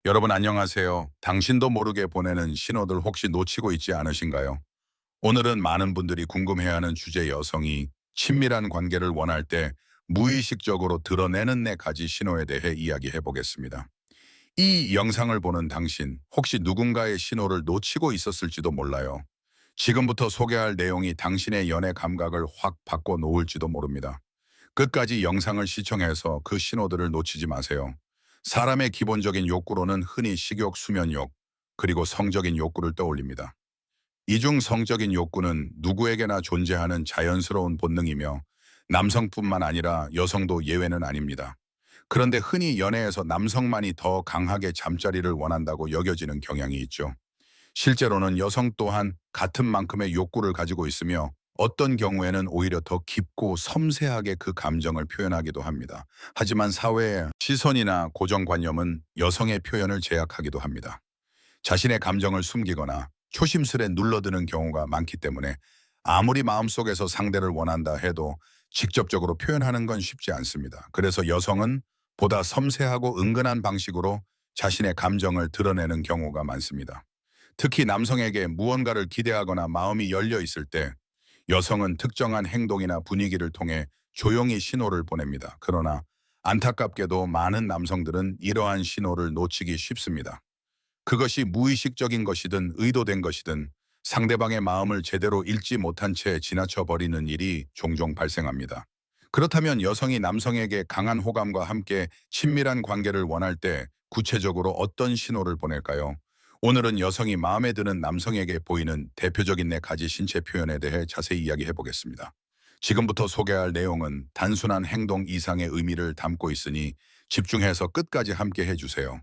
여러분 안녕하세요. 당신도 모르게 보내는 신호들 혹시 놓치고 있지 않으신가요? 오늘은 많은 분들이 궁금해하는 주제 여성이 친밀한 관계를 원할 때 무의식적으로 드러내는 네 가지 신호에 대해 이야기해 보겠습니다. 이 영상을 보는 당신 혹시 누군가의 신호를 놓치고 있었을지도 몰라요. 지금부터 소개할 내용이 당신의 연애 감각을 확 바꿔 놓을지도 모릅니다. 끝까지 영상을 시청해서 그 신호들을 놓치지 마세요. 사람의 기본적인 욕구로는 흔히 식욕, 수면욕, 그리고 성적인 욕구를 떠올립니다. 이 중 성적인 욕구는 누구에게나 존재하는 자연스러운 본능이며 남성뿐만 아니라 여성도 예외는 아닙니다. 그런데 흔히 연애에서 남성만이 더 강하게 잠자리를 원한다고 여겨지는 경향이 있죠. 실제로는 여성 또한 같은 만큼의 욕구를 가지고 있으며 어떤 경우에는 오히려 더 깊고 섬세하게 그 감정을 표현하기도 합니다. 하지만 사회의 시선이나 고정관념은 여성의 표현을 제약하기도 합니다. 자신의 감정을 숨기거나 초심스레 눌러드는 경우가 많기 때문에 아무리 마음속에서 상대를 원한다 해도 직접적으로 표현하는 건 쉽지 않습니다. 그래서 여성은 보다 섬세하고 은근한 방식으로 자신의 감정을 드러내는 경우가 많습니다. 특히 남성에게 무언가를 기대하거나 마음이 열려 있을 때 여성은 특정한 행동이나 분위기를 통해 조용히 신호를 보냅니다. 그러나 안타깝게도 많은 남성들은 이러한 신호를 놓치기 쉽습니다. 그것이 무의식적인 것이든 의도된 것이든 상대방의 마음을 제대로 읽지 못한 채 지나쳐 버리는 일이 종종 발생합니다. 그렇다면 여성이 남성에게 강한 호감과 함께 친밀한 관계를 원할 때 구체적으로 어떤 신호를 보낼까요? 오늘은 여성이 마음에 드는 남성에게 보이는 대표적인 네 가지 신체 표현에 대해 자세히 이야기해 보겠습니다. 지금부터 소개할 내용은 단순한 행동 이상의 의미를 담고 있으니 집중해서 끝까지 함께 해주세요.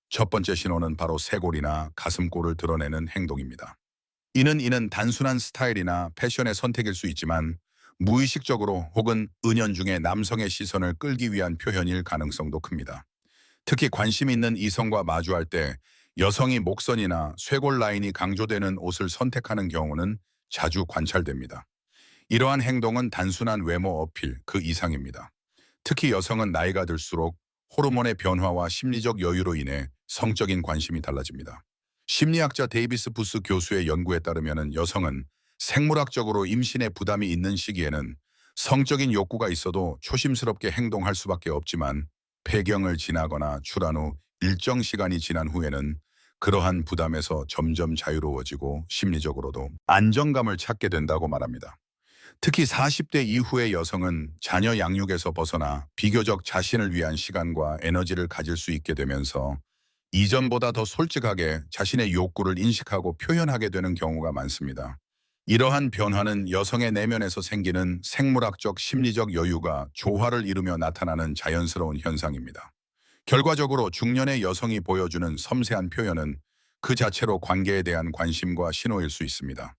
첫 번째 신호는 바로 쇄골이나 가슴골을 드러내는 행동입니다. 이는 단순한 스타일이나 패션의 선택일 수 있지만 무의식적으로 혹은 은연중에 남성의 시선을 끌기 위한 표현일 가능성도 큽니다. 특히 관심 있는 이성과 마주할 때 여성이 목선이나 쇄골 라인이 강조되는 옷을 선택하는 경우는 자주 관찰됩니다. 이러한 행동은 단순한 외모 어필 그 이상입니다. 특히 여성은 나이가 들수록 호르몬의 변화와 심리적 여유로 인해 성적인 관심이 달라집니다. 심리학자 데이비스 부스 교수의 연구에 따르면 여성은 생물학적으로 임신에 부담이 있는 시기에는 성적인 욕구가 있어도 조심스럽게 행동할 수밖에 없지만 폐경을 지나거나 출산 후 일정 시간이 지난 후에는 그러한 부담에서 점점 자유로워지고 심리적으로도 안정감을 찾게 된다고 말합니다. 특히 40대 이후의 여성은 자녀 양육에서 벗어나 비교적 자신을 위한 시간과 에너지를 가질 수 있게 되면서 이전보다 더 솔직하게 자신의 욕구를 인식하고 표현하게 되는 경우가 많습니다. 이러한 변화는 여성의 내면에서 생기는 생물학적 심리적 여유가 조화를 이루며 나타나는 자연스러운 현상입니다. 결과적으로 중년의 여성이 보여주는 섬세한 표현은 그 자체로 관계에 대한 관심과 신호일 수 있습니다.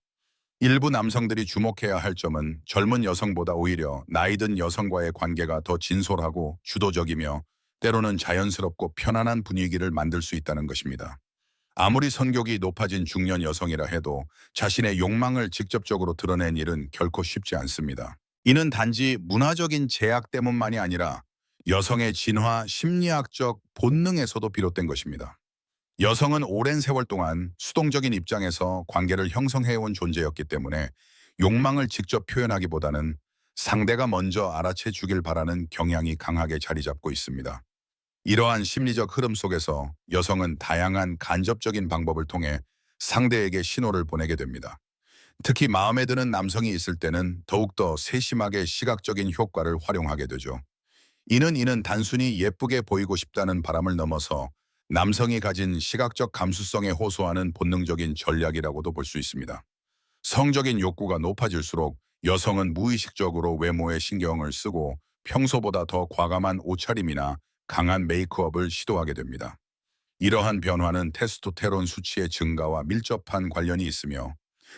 일부 남성들이 주목해야 할 점은 젊은 여성보다 오히려 나이 든 여성과의 관계가 더 진솔하고 주도적이며 때로는 자연스럽고 편안한 분위기를 만들 수 있다는 것입니다. 아무리 성격이 높아진 중년 여성이라 해도 자신의 욕망을 직접적으로 드러낸 일은 결코 쉽지 않습니다. 이는 단지 문화적인 제약 때문만이 아니라 여성의 진화 심리학적 본능에서도 비롯된 것입니다. 여성은 오랜 세월 동안 수동적인 입장에서 관계를 형성해온 존재였기 때문에 욕망을 직접 표현하기보다는 상대가 먼저 알아채 주길 바라는 경향이 강하게 자리 잡고 있습니다. 이러한 심리적 흐름 속에서 여성은 다양한 간접적인 방법을 통해 상대에게 신호를 보내게 됩니다. 특히 마음에 드는 남성이 있을 때는 더욱더 세심하게 시각적인 효과를 활용하게 되죠. 이는 단순히 예쁘게 보이고 싶다는 바람을 넘어서 남성이 가진 시각적 감수성에 호소하는 본능적인 전략이라고도 볼 수 있습니다. 성적인 욕구가 높아질수록 여성은 무의식적으로 외모에 신경을 쓰고 평소보다 더 과감한 옷차림이나 강한 메이크업을 시도하게 됩니다. 이러한 변화는 테스토스테론 수치의 증가와 밀접한 관련이 있으며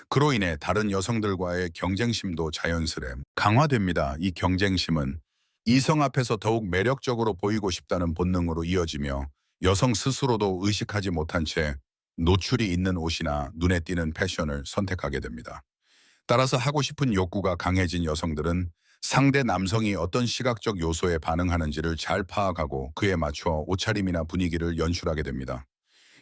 그로 인해 다른 여성들과의 경쟁심도 자연스레 강화됩니다. 이 경쟁심은 이성 앞에서 더욱 매력적으로 보이고 싶다는 본능으로 이어지며 여성 스스로도 의식하지 못한 채 노출이 있는 옷이나 눈에 띄는 패션을 선택하게 됩니다. 따라서 하고 싶은 욕구가 강해진 여성들은 상대 남성이 어떤 시각적 요소에 반응하는지를 잘 파악하고 그에 맞춰 옷차림이나 분위기를 연출하게 됩니다.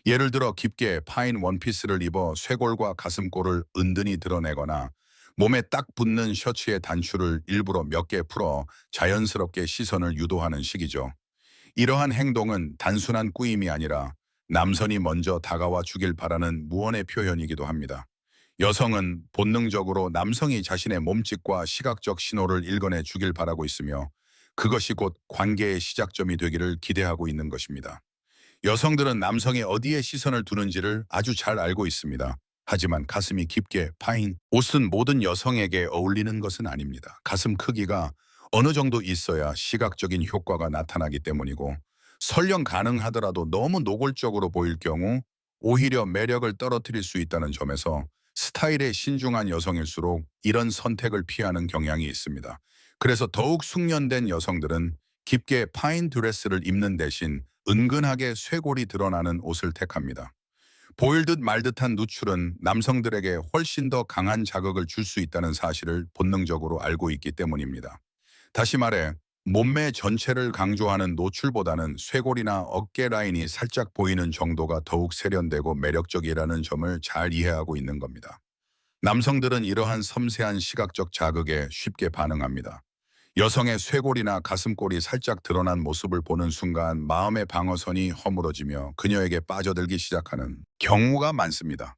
예를 들어 깊게 파인 원피스를 입어 쇄골과 가슴골을 은근히 드러내거나 몸에 딱 붙는 셔츠의 단추를 일부러 몇 개 풀어 자연스럽게 시선을 유도하는 식이죠. 이러한 행동은 단순한 꾸임이 아니라 남선이 먼저 다가와 주길 바라는 무언의 표현이기도 합니다. 여성은 본능적으로 남성이 자신의 몸짓과 시각적 신호를 읽어내 주길 바라고 있으며 그것이 곧 관계의 시작점이 되기를 기대하고 있는 것입니다. 여성들은 남성이 어디에 시선을 두는지를 아주 잘 알고 있습니다. 하지만 가슴이 깊게 파인 옷은 모든 여성에게 어울리는 것은 아닙니다. 가슴 크기가 어느 정도 있어야 시각적인 효과가 나타나기 때문이고 설령 가능하더라도 너무 노골적으로 보일 경우 오히려 매력을 떨어뜨릴 수 있다는 점에서 스타일에 신중한 여성일수록 이런 선택을 피하는 경향이 있습니다. 그래서 더욱 숙련된 여성들은 깊게 파인 드레스를 입는 대신 은근하게 쇄골이 드러나는 옷을 택합니다. 보일 듯 말 듯한 누출은 남성들에게 훨씬 더 강한 자극을 줄 수 있다는 사실을 본능적으로 알고 있기 때문입니다. 다시 말해, 몸매 전체를 강조하는 노출보다는 쇄골이나 어깨 라인이 살짝 보이는 정도가 더욱 세련되고 매력적이라는 점을 잘 이해하고 있는 겁니다. 남성들은 이러한 섬세한 시각적 자극에 쉽게 반응합니다. 여성의 쇄골이나 가슴골이 살짝 드러난 모습을 보는 순간 마음의 방어선이 허물어지며 그녀에게 빠져들기 시작하는 경우가 많습니다.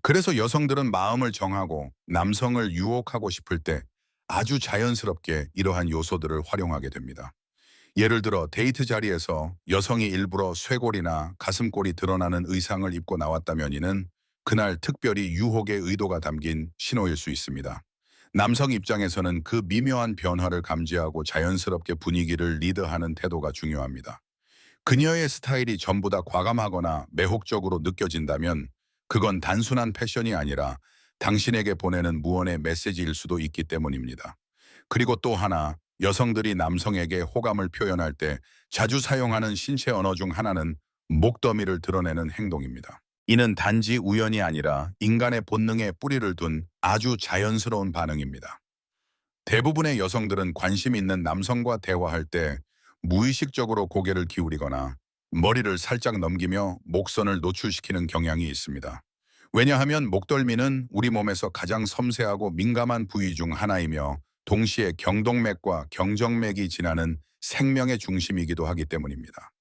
그래서 여성들은 마음을 정하고 남성을 유혹하고 싶을 때 아주 자연스럽게 이러한 요소들을 활용하게 됩니다. 예를 들어 데이트 자리에서 여성이 일부러 쇄골이나 가슴골이 드러나는 의상을 입고 나왔다면 이는 그날 특별히 유혹의 의도가 담긴 신호일 수 있습니다. 남성 입장에서는 그 미묘한 변화를 감지하고 자연스럽게 분위기를 리드하는 태도가 중요합니다. 그녀의 스타일이 전부 다 과감하거나 매혹적으로 느껴진다면 그건 단순한 패션이 아니라 당신에게 보내는 무언의 메시지일 수도 있기 때문입니다. 그리고 또 하나, 여성들이 남성에게 호감을 표현할 때 자주 사용하는 신체 언어 중 하나는 목더미를 드러내는 행동입니다. 이는 단지 우연이 아니라 인간의 본능에 뿌리를 둔 아주 자연스러운 반응입니다. 대부분의 여성들은 관심 있는 남성과 대화할 때 무의식적으로 고개를 기울이거나 머리를 살짝 넘기며 목선을 노출시키는 경향이 있습니다. 왜냐하면 목덜미는 우리 몸에서 가장 섬세하고 민감한 부위 중 하나이며 동시에 경동맥과 경정맥이 지나는 생명의 중심이기도 하기 때문입니다.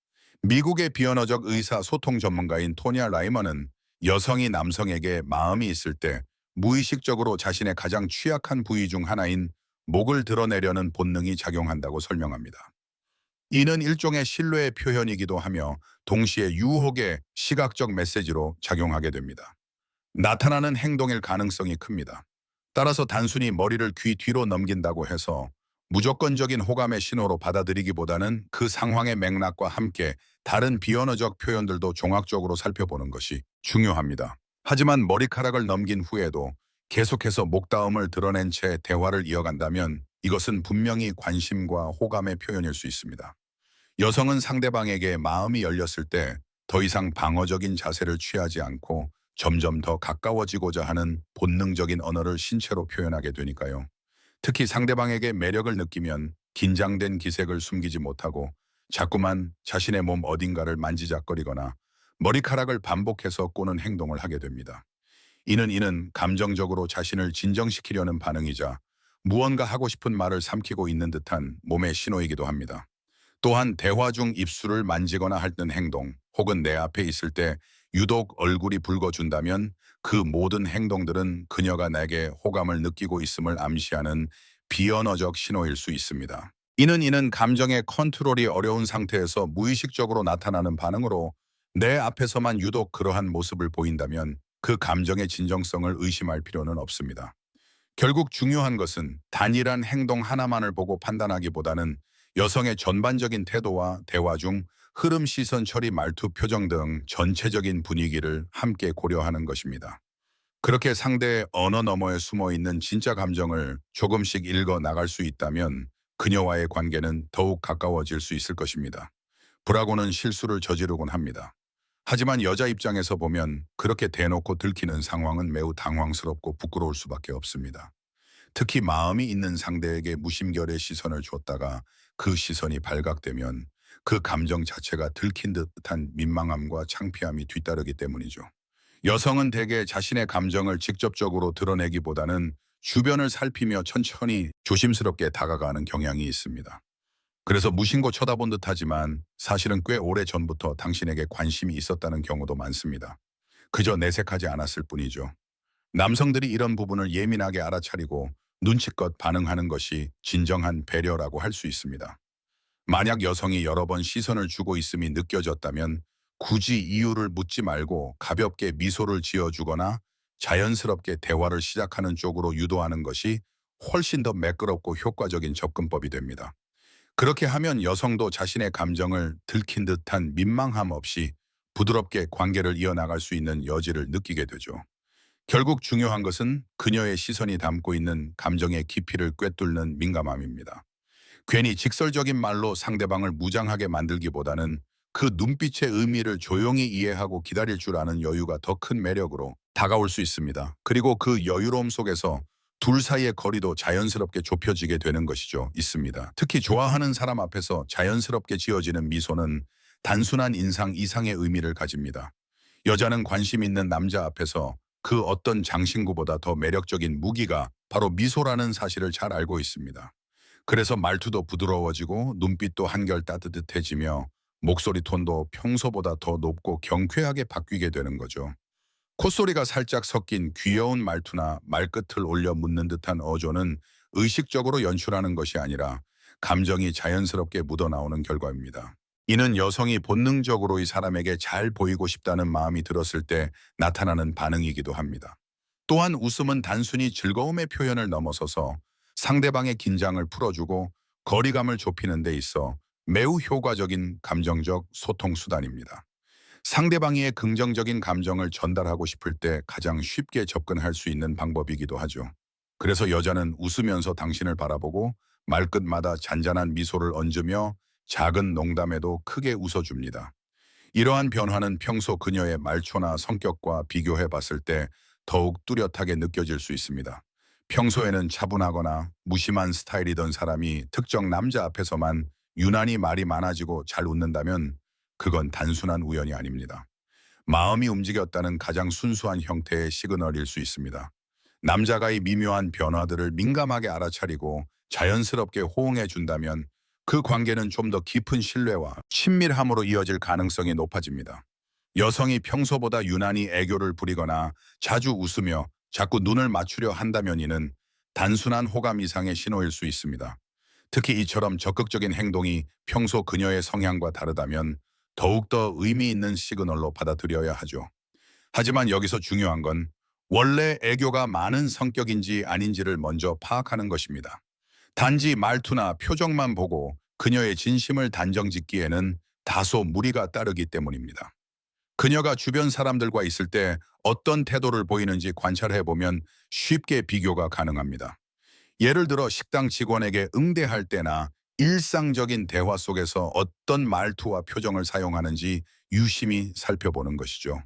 미국의 비언어적 의사 소통 전문가인 토니아 라이먼은 여성이 남성에게 마음이 있을 때 무의식적으로 자신의 가장 취약한 부위 중 하나인 목을 드러내려는 본능이 작용한다고 설명합니다. 이는 일종의 신뢰의 표현이기도 하며 동시에 유혹의 시각적 메시지로 작용하게 됩니다. 나타나는 행동일 가능성이 큽니다. 따라서 단순히 머리를 귀 뒤로 넘긴다고 해서 무조건적인 호감의 신호로 받아들이기보다는 그 상황의 맥락과 함께 다른 비언어적 표현들도 종합적으로 살펴보는 것이 중요합니다. 하지만 머리카락을 넘긴 후에도 계속해서 목다움을 드러낸 채 대화를 이어간다면 이것은 분명히 관심과 호감의 표현일 수 있습니다. 여성은 상대방에게 마음이 열렸을 때 더 이상 방어적인 자세를 취하지 않고 점점 더 가까워지고자 하는 본능적인 언어를 신체로 표현하게 되니까요. 특히 상대방에게 매력을 느끼면 긴장된 기색을 숨기지 못하고 자꾸만 자신의 몸 어딘가를 만지작거리거나 머리카락을 반복해서 꼬는 행동을 하게 됩니다. 이는 감정적으로 자신을 진정시키려는 반응이자 무언가 하고 싶은 말을 삼키고 있는 듯한 몸의 신호이기도 합니다. 또한 대화 중 입술을 만지거나 핥는 행동 혹은 내 앞에 있을 때 유독 얼굴이 붉어준다면 그 모든 행동들은 그녀가 내게 호감을 느끼고 있음을 암시하는 비언어적 신호일 수 있습니다. 이는 감정의 컨트롤이 어려운 상태에서 무의식적으로 나타나는 반응으로 내 앞에서만 유독 그러한 모습을 보인다면 그 감정의 진정성을 의심할 필요는 없습니다. 결국 중요한 것은 단일한 행동 하나만을 보고 판단하기보다는 여성의 전반적인 태도와 대화 중 흐름, 시선, 처리, 말투, 표정 등 전체적인 분위기를 함께 고려하는 것입니다. 그렇게 상대의 언어 너머에 숨어 있는 진짜 감정을 조금씩 읽어 나갈 수 있다면 그녀와의 관계는 더욱 가까워질 수 있을 것입니다. 브라고는 실수를 저지르곤 합니다. 하지만 여자 입장에서 보면 그렇게 대놓고 들키는 상황은 매우 당황스럽고 부끄러울 수밖에 없습니다. 특히 마음이 있는 상대에게 무심결에 시선을 줬다가 그 시선이 발각되면 그 감정 자체가 들킨 듯한 민망함과 창피함이 뒤따르기 때문이죠. 여성은 대개 자신의 감정을 직접적으로 드러내기보다는 주변을 살피며 천천히 조심스럽게 다가가는 경향이 있습니다. 그래서 무심코 쳐다본 듯하지만 사실은 꽤 오래 전부터 당신에게 관심이 있었다는 경우도 많습니다. 그저 내색하지 않았을 뿐이죠. 남성들이 이런 부분을 예민하게 알아차리고 눈치껏 반응하는 것이 진정한 배려라고 할 수 있습니다. 만약 여성이 여러 번 시선을 주고 있음이 느껴졌다면 굳이 이유를 묻지 말고 가볍게 미소를 지어주거나 자연스럽게 대화를 시작하는 쪽으로 유도하는 것이 훨씬 더 매끄럽고 효과적인 접근법이 됩니다. 그렇게 하면 여성도 자신의 감정을 들킨 듯한 민망함 없이 부드럽게 관계를 이어나갈 수 있는 여지를 느끼게 되죠. 결국 중요한 것은 그녀의 시선이 담고 있는 감정의 깊이를 꿰뚫는 민감함입니다. 괜히 직설적인 말로 상대방을 무장하게 만들기보다는 그 눈빛의 의미를 조용히 이해하고 기다릴 줄 아는 여유가 더 큰 매력으로 다가올 수 있습니다. 그리고 그 여유로움 속에서 둘 사이의 거리도 자연스럽게 좁혀지게 되는 것이죠. 있습니다. 특히 좋아하는 사람 앞에서 자연스럽게 지어지는 미소는 단순한 인상 이상의 의미를 가집니다. 여자는 관심 있는 남자 앞에서 그 어떤 장신구보다 더 매력적인 무기가 바로 미소라는 사실을 잘 알고 있습니다. 그래서 말투도 부드러워지고 눈빛도 한결 따뜻해지며 목소리 톤도 평소보다 더 높고 경쾌하게 바뀌게 되는 거죠. 콧소리가 살짝 섞인 귀여운 말투나 말끝을 올려 묻는 듯한 어조는 의식적으로 연출하는 것이 아니라 감정이 자연스럽게 묻어나오는 결과입니다. 이는 여성이 본능적으로 이 사람에게 잘 보이고 싶다는 마음이 들었을 때 나타나는 반응이기도 합니다. 또한 웃음은 단순히 즐거움의 표현을 넘어서서 상대방의 긴장을 풀어주고 거리감을 좁히는 데 있어 매우 효과적인 감정적 소통 수단입니다. 상대방의 긍정적인 감정을 전달하고 싶을 때 가장 쉽게 접근할 수 있는 방법이기도 하죠. 그래서 여자는 웃으면서 당신을 바라보고 말끝마다 잔잔한 미소를 얹으며 작은 농담에도 크게 웃어줍니다. 이러한 변화는 평소 그녀의 말초나 성격과 비교해 봤을 때 더욱 뚜렷하게 느껴질 수 있습니다. 평소에는 차분하거나 무심한 스타일이던 사람이 특정 남자 앞에서만 유난히 말이 많아지고 잘 웃는다면 그건 단순한 우연이 아닙니다. 마음이 움직였다는 가장 순수한 형태의 시그널일 수 있습니다. 남자가 이 미묘한 변화들을 민감하게 알아차리고 자연스럽게 호응해 준다면 그 관계는 좀 더 깊은 신뢰와 친밀함으로 이어질 가능성이 높아집니다. 여성이 평소보다 유난히 애교를 부리거나 자주 웃으며 자꾸 눈을 맞추려 한다면 이는 단순한 호감 이상의 신호일 수 있습니다. 특히 이처럼 적극적인 행동이 평소 그녀의 성향과 다르다면 더욱더 의미 있는 시그널로 받아들여야 하죠. 하지만 여기서 중요한 건 원래 애교가 많은 성격인지 아닌지를 먼저 파악하는 것입니다. 단지 말투나 표정만 보고 그녀의 진심을 단정짓기에는 다소 무리가 따르기 때문입니다. 그녀가 주변 사람들과 있을 때 어떤 태도를 보이는지 관찰해 보면 쉽게 비교가 가능합니다. 예를 들어 식당 직원에게 응대할 때나 일상적인 대화 속에서 어떤 말투와 표정을 사용하는지 유심히 살펴보는 것이죠.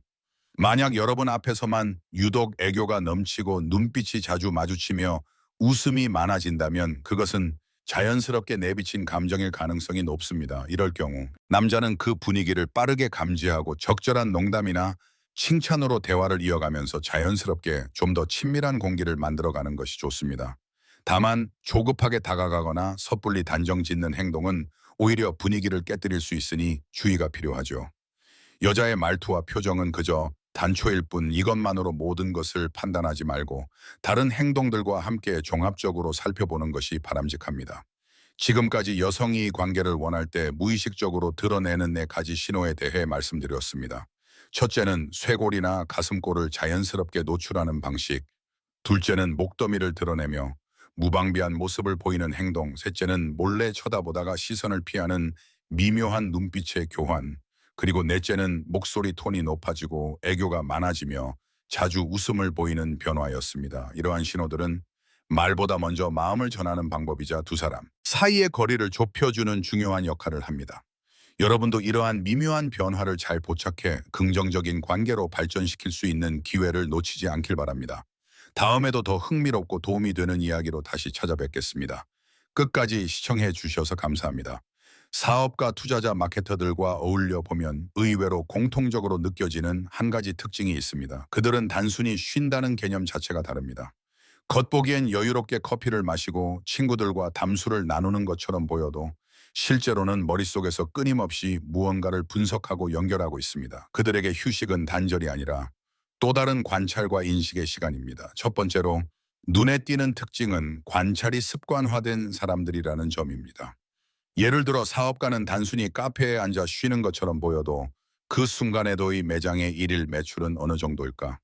만약 여러분 앞에서만 유독 애교가 넘치고 눈빛이 자주 마주치며 웃음이 많아진다면 그것은 자연스럽게 내비친 감정일 가능성이 높습니다. 이럴 경우 남자는 그 분위기를 빠르게 감지하고 적절한 농담이나 칭찬으로 대화를 이어가면서 자연스럽게 좀 더 친밀한 공기를 만들어가는 것이 좋습니다. 다만 조급하게 다가가거나 섣불리 단정 짓는 행동은 오히려 분위기를 깨뜨릴 수 있으니 주의가 필요하죠. 여자의 말투와 표정은 그저 단초일 뿐 이것만으로 모든 것을 판단하지 말고 다른 행동들과 함께 종합적으로 살펴보는 것이 바람직합니다. 지금까지 여성이 이 관계를 원할 때 무의식적으로 드러내는 네 가지 신호에 대해 말씀드렸습니다. 첫째는 쇄골이나 가슴골을 자연스럽게 노출하는 방식, 둘째는 목더미를 드러내며 무방비한 모습을 보이는 행동, 셋째는 몰래 쳐다보다가 시선을 피하는 미묘한 눈빛의 교환, 그리고 넷째는 목소리 톤이 높아지고 애교가 많아지며 자주 웃음을 보이는 변화였습니다. 이러한 신호들은 말보다 먼저 마음을 전하는 방법이자 두 사람 사이의 거리를 좁혀주는 중요한 역할을 합니다. 여러분도 이러한 미묘한 변화를 잘 포착해 긍정적인 관계로 발전시킬 수 있는 기회를 놓치지 않길 바랍니다. 다음에도 더 흥미롭고 도움이 되는 이야기로 다시 찾아뵙겠습니다. 끝까지 시청해 주셔서 감사합니다. 사업가, 투자자, 마케터들과 어울려 보면 의외로 공통적으로 느껴지는 한 가지 특징이 있습니다. 그들은 단순히 쉰다는 개념 자체가 다릅니다. 겉보기엔 여유롭게 커피를 마시고 친구들과 담수를 나누는 것처럼 보여도 실제로는 머릿속에서 끊임없이 무언가를 분석하고 연결하고 있습니다. 그들에게 휴식은 단절이 아니라 또 다른 관찰과 인식의 시간입니다. 첫 번째로 눈에 띄는 특징은 관찰이 습관화된 사람들이라는 점입니다. 예를 들어 사업가는 단순히 카페에 앉아 쉬는 것처럼 보여도 그 순간에도 이 매장의 일일 매출은 어느 정도일까?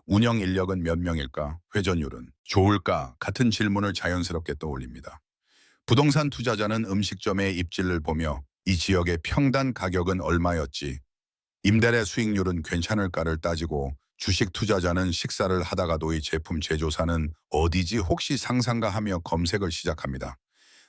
운영 인력은 몇 명일까? 회전율은 좋을까? 같은 질문을 자연스럽게 떠올립니다. 부동산 투자자는 음식점의 입지를 보며 이 지역의 평단 가격은 얼마였지? 임대료 수익률은 괜찮을까를 따지고, 주식 투자자는 식사를 하다가도 이 제품 제조사는 어디지 혹시 상상가 하며 검색을 시작합니다.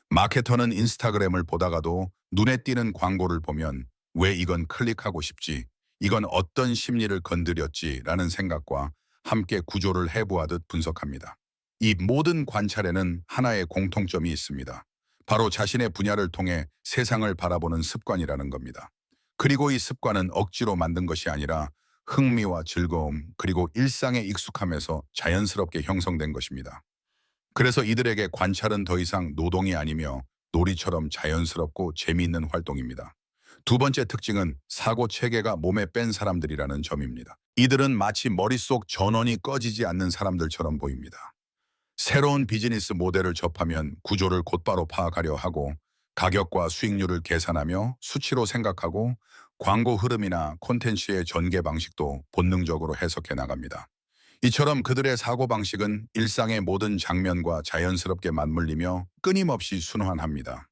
마케터는 인스타그램을 보다가도 눈에 띄는 광고를 보면 왜 이건 클릭하고 싶지? 이건 어떤 심리를 건드렸지? 라는 생각과 함께 구조를 해부하듯 분석합니다. 이 모든 관찰에는 하나의 공통점이 있습니다. 바로 자신의 분야를 통해 세상을 바라보는 습관이라는 겁니다. 그리고 이 습관은 억지로 만든 것이 아니라 흥미와 즐거움, 그리고 일상에 익숙함에서 자연스럽게 형성된 것입니다. 그래서 이들에게 관찰은 더 이상 노동이 아니며 놀이처럼 자연스럽고 재미있는 활동입니다. 두 번째 특징은 사고 체계가 몸에 뺀 사람들이라는 점입니다. 이들은 마치 머릿속 전원이 꺼지지 않는 사람들처럼 보입니다. 새로운 비즈니스 모델을 접하면 구조를 곧바로 파악하려 하고, 가격과 수익률을 계산하며 수치로 생각하고, 광고 흐름이나 콘텐츠의 전개 방식도 본능적으로 해석해 나갑니다. 이처럼 그들의 사고방식은 일상의 모든 장면과 자연스럽게 맞물리며 끊임없이 순환합니다.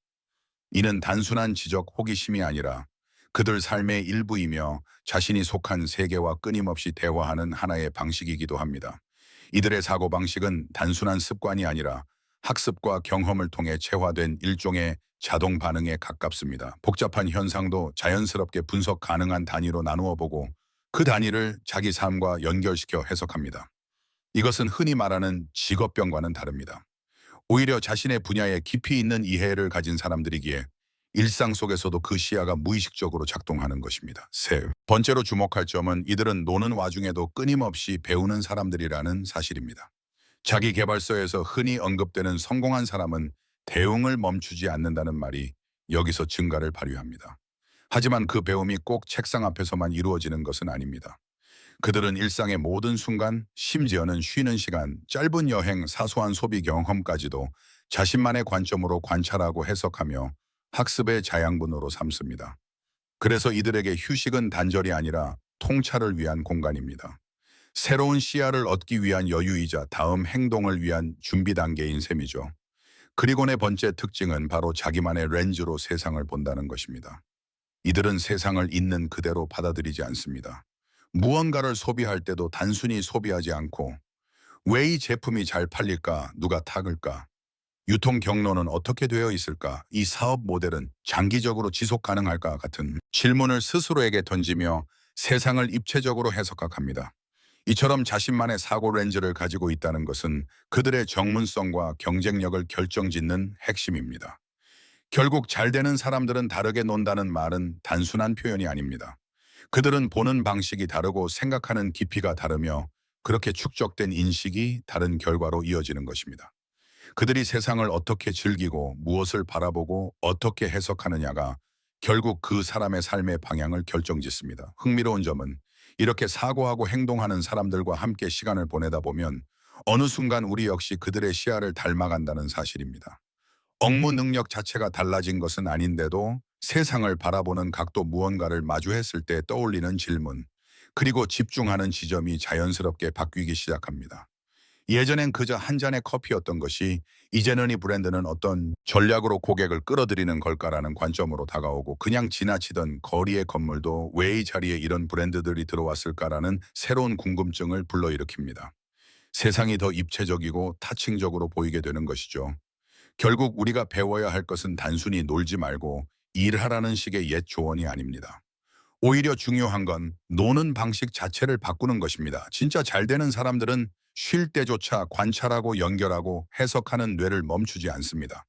이는 단순한 지적 호기심이 아니라 그들 삶의 일부이며 자신이 속한 세계와 끊임없이 대화하는 하나의 방식이기도 합니다. 이들의 사고방식은 단순한 습관이 아니라 학습과 경험을 통해 체화된 일종의 자동 반응에 가깝습니다. 복잡한 현상도 자연스럽게 분석 가능한 단위로 나누어 보고 그 단위를 자기 삶과 연결시켜 해석합니다. 이것은 흔히 말하는 직업병과는 다릅니다. 오히려 자신의 분야에 깊이 있는 이해를 가진 사람들이기에 일상 속에서도 그 시야가 무의식적으로 작동하는 것입니다. 세 번째로 주목할 점은 이들은 노는 와중에도 끊임없이 배우는 사람들이라는 사실입니다. 자기 계발서에서 흔히 언급되는 성공한 사람은 대응을 멈추지 않는다는 말이 여기서 증가를 발휘합니다. 하지만 그 배움이 꼭 책상 앞에서만 이루어지는 것은 아닙니다. 그들은 일상의 모든 순간, 심지어는 쉬는 시간, 짧은 여행, 사소한 소비 경험까지도 자신만의 관점으로 관찰하고 해석하며 학습의 자양분으로 삼습니다. 그래서 이들에게 휴식은 단절이 아니라 통찰을 위한 공간입니다. 새로운 시야를 얻기 위한 여유이자 다음 행동을 위한 준비 단계인 셈이죠. 그리고 네 번째 특징은 바로 자기만의 렌즈로 세상을 본다는 것입니다. 이들은 세상을 있는 그대로 받아들이지 않습니다. 무언가를 소비할 때도 단순히 소비하지 않고 왜 이 제품이 잘 팔릴까? 누가 탁을까? 유통 경로는 어떻게 되어 있을까? 이 사업 모델은 장기적으로 지속 가능할까? 같은 질문을 스스로에게 던지며 세상을 입체적으로 해석합니다. 이처럼 자신만의 사고 렌즈를 가지고 있다는 것은 그들의 전문성과 경쟁력을 결정짓는 핵심입니다. 결국 잘 되는 사람들은 다르게 논다는 말은 단순한 표현이 아닙니다. 그들은 보는 방식이 다르고 생각하는 깊이가 다르며 그렇게 축적된 인식이 다른 결과로 이어지는 것입니다. 그들이 세상을 어떻게 즐기고 무엇을 바라보고 어떻게 해석하느냐가 결국 그 사람의 삶의 방향을 결정짓습니다. 흥미로운 점은 이렇게 사고하고 행동하는 사람들과 함께 시간을 보내다 보면 어느 순간 우리 역시 그들의 시야를 닮아간다는 사실입니다. 업무 능력 자체가 달라진 것은 아닌데도 세상을 바라보는 각도, 무언가를 마주했을 때 떠올리는 질문, 그리고 집중하는 지점이 자연스럽게 바뀌기 시작합니다. 예전엔 그저 한 잔의 커피였던 것이 이제는 이 브랜드는 어떤 전략으로 고객을 끌어들이는 걸까라는 관점으로 다가오고, 그냥 지나치던 거리의 건물도 왜 이 자리에 이런 브랜드들이 들어왔을까라는 새로운 궁금증을 불러일으킵니다. 세상이 더 입체적이고 타칭적으로 보이게 되는 것이죠. 결국 우리가 배워야 할 것은 단순히 놀지 말고 일하라는 식의 옛 조언이 아닙니다. 오히려 중요한 건 노는 방식 자체를 바꾸는 것입니다. 진짜 잘 되는 사람들은 쉴 때조차 관찰하고 연결하고 해석하는 뇌를 멈추지 않습니다.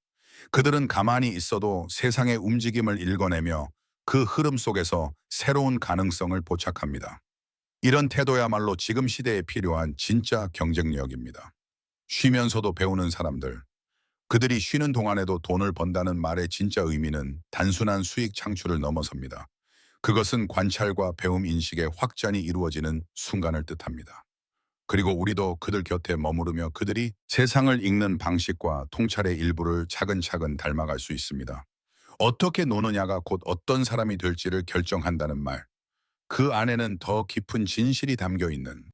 그들은 가만히 있어도 세상의 움직임을 읽어내며 그 흐름 속에서 새로운 가능성을 포착합니다. 이런 태도야말로 지금 시대에 필요한 진짜 경쟁력입니다. 쉬면서도 배우는 사람들. 그들이 쉬는 동안에도 돈을 번다는 말의 진짜 의미는 단순한 수익 창출을 넘어섭니다. 그것은 관찰과 배움 인식의 확장이 이루어지는 순간을 뜻합니다. 그리고 우리도 그들 곁에 머무르며 그들이 세상을 읽는 방식과 통찰의 일부를 차근차근 닮아갈 수 있습니다. 어떻게 노느냐가 곧 어떤 사람이 될지를 결정한다는 말. 그 안에는 더 깊은 진실이 담겨 있는